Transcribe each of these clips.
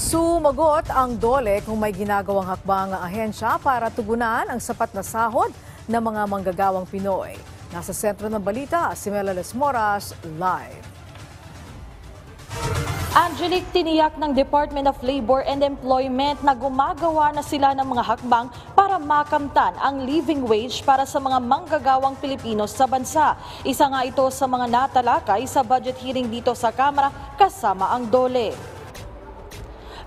Sumagot ang DOLE kung may ginagawang hakbang ang ahensya para tugunan ang sapat na sahod ng mga manggagawang Pinoy. Nasa sentro ng balita, si Melales Moras, live. Angelic, tiniyak ng Department of Labor and Employment na gumagawa na sila ng mga hakbang para makamtan ang living wage para sa mga manggagawang Pilipino sa bansa. Isa nga ito sa mga natalakay sa budget hearing dito sa Kamara kasama ang DOLE.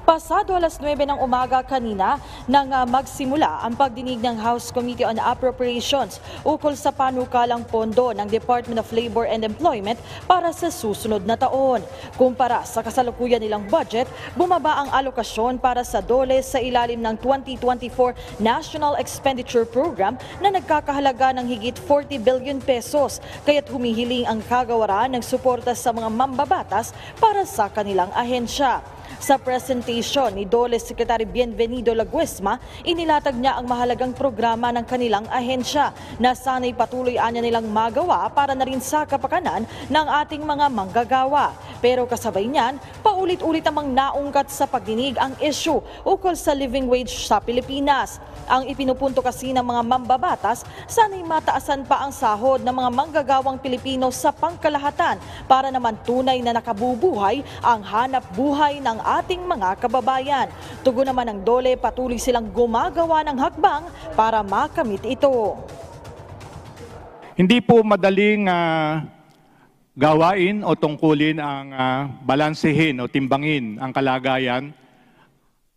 Pasado alas 9 ng umaga kanina nang magsimula ang pagdinig ng House Committee on Appropriations ukol sa panukalang pondo ng Department of Labor and Employment para sa susunod na taon. Kumpara sa kasalukuyan nilang budget, bumaba ang alokasyon para sa DOLE sa ilalim ng 2024 National Expenditure Program na nagkakahalaga ng higit 40 billion pesos, kaya't humihiling ang kagawaran ng suporta sa mga mambabatas para sa kanilang ahensya. Sa presentation ni DOLE Secretary Bienvenido Laguesma, inilatag niya ang mahalagang programa ng kanilang ahensya na sana'y patuloy anya nilang magawa para na rin sa kapakanan ng ating mga manggagawa. Pero kasabay niyan, paulit-ulit namang naungkat sa pagdinig ang issue ukol sa living wage sa Pilipinas. Ang ipinupunto kasi ng mga mambabatas, sana'y mataasan pa ang sahod ng mga manggagawang Pilipino sa pangkalahatan para naman tunay na nakabubuhay ang hanap buhay ng ating mga kababayan. Tugon naman ng DOLE, patuloy silang gumagawa ng hakbang para makamit ito. Hindi po madaling gawain o tungkulin ang balansehin o timbangin ang kalagayan,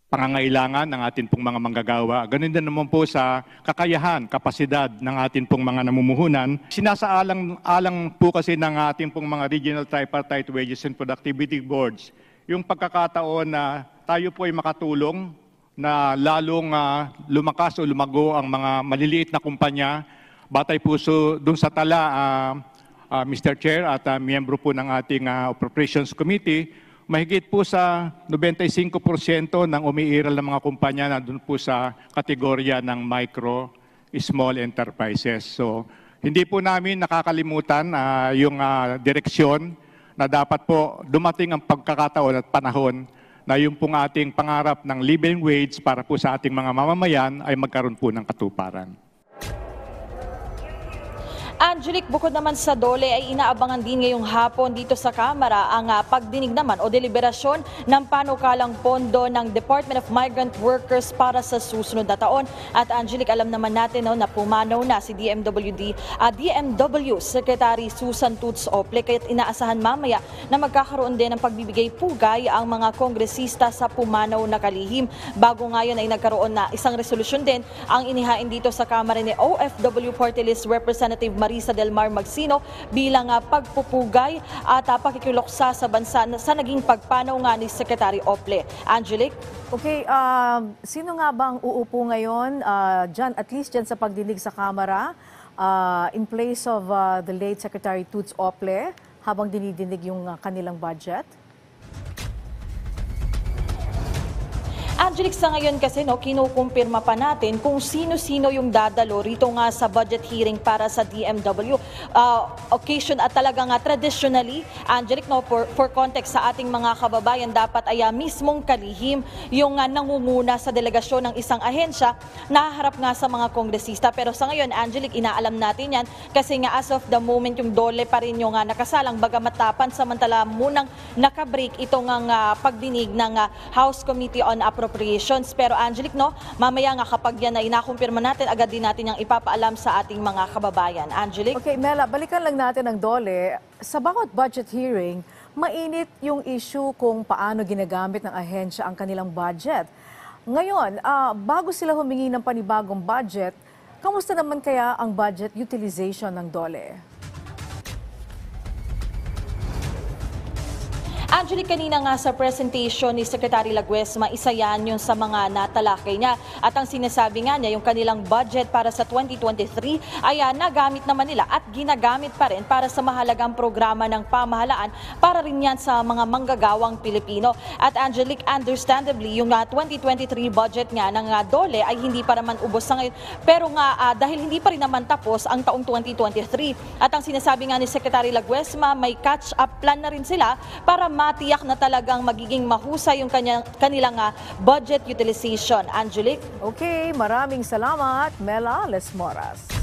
pangangailangan ng atin pong mga manggagawa. Ganun din naman po sa kakayahan, kapasidad ng atin pong mga namumuhunan. Sinasaalang-alang po kasi ng ating pong mga regional tripartite wages and productivity boards yung pagkakataon na tayo po ay makatulong na lalong lumakas o lumago ang mga maliliit na kumpanya. Batay po doon sa tala, Mr. Chair at miyembro po ng ating Appropriations Committee, mahigit po sa 95% ng umiiral ng mga kumpanya na doon po sa kategorya ng micro, small enterprises. So, hindi po namin nakakalimutan yung direksyon na dapat po dumating ang pagkakataon at panahon na yung pong ating pangarap ng living wage para po sa ating mga mamamayan ay magkaroon po ng katuparan. Angelic, bukod naman sa DOLE ay inaabangan din ngayong hapon dito sa Kamara ang pagdinig naman o deliberasyon ng panukalang pondo ng Department of Migrant Workers para sa susunod na taon. At Angelic, alam naman natin na pumanaw na si DMW Secretary Susan Tutts Ople, kaya't inaasahan mamaya na magkakaroon din ng pagbibigay pugay ang mga kongresista sa pumanaw na kalihim. Bago ngayon ay nagkaroon na isang resolusyon din ang inihain dito sa Kamara ni OFW Party List Representative Marisa Del Mar Magsino bilang pagpupugay at pakikiloksa sa bansa sa naging pagpanaw nga ni Secretary Ople. Angelic? Okay, sino nga bang uupo ngayon dyan, at least dyan sa pagdinig sa Kamara in place of the late Secretary Tutts Ople habang dinidinig yung kanilang budget? Angelic, sa ngayon kasi kinukumpirma pa natin kung sino-sino yung dadalo rito nga sa budget hearing para sa DMW occasion at talagang traditionally, Angelic, for context sa ating mga kababayan, dapat ay mismong kalihim yung nangunguna sa delegasyon ng isang ahensya naharap nga sa mga kongresista. Pero sa ngayon, Angelic, inaalam natin yan kasi nga as of the moment yung DOLE pa rin yung nakasalang bagamat samantala munang nakabreak itong pagdinig ng House Committee on Appropriations. Pero Angelic, mamaya nga kapag yan na inakumpirma natin, agad din natin yung ipapaalam sa ating mga kababayan. Angelic? Okay, Mela, balikan lang natin ang DOLE. Sa bawat budget hearing, mainit yung issue kung paano ginagamit ng ahensya ang kanilang budget. Ngayon, bago sila humingi ng panibagong budget, kamusta naman kaya ang budget utilization ng DOLE? Angelic, kanina nga sa presentation ni Secretary Laguesma, isa yan yung sa mga natalakay niya. At ang sinasabi nga niya, yung kanilang budget para sa 2023 ay nagamit naman nila at ginagamit pa rin para sa mahalagang programa ng pamahalaan para rin yan sa mga manggagawang Pilipino. At Angelic, understandably, yung 2023 budget nga ng DOLE ay hindi pa naman ubos sa ngayon. Pero nga dahil hindi pa rin naman tapos ang taong 2023. At ang sinasabi nga ni Secretary Laguesma, may catch-up plan na rin sila para matiyak na talagang magiging mahusay yung kanilang budget utilization. Angelique? Okay, maraming salamat, Mela Lesmoras.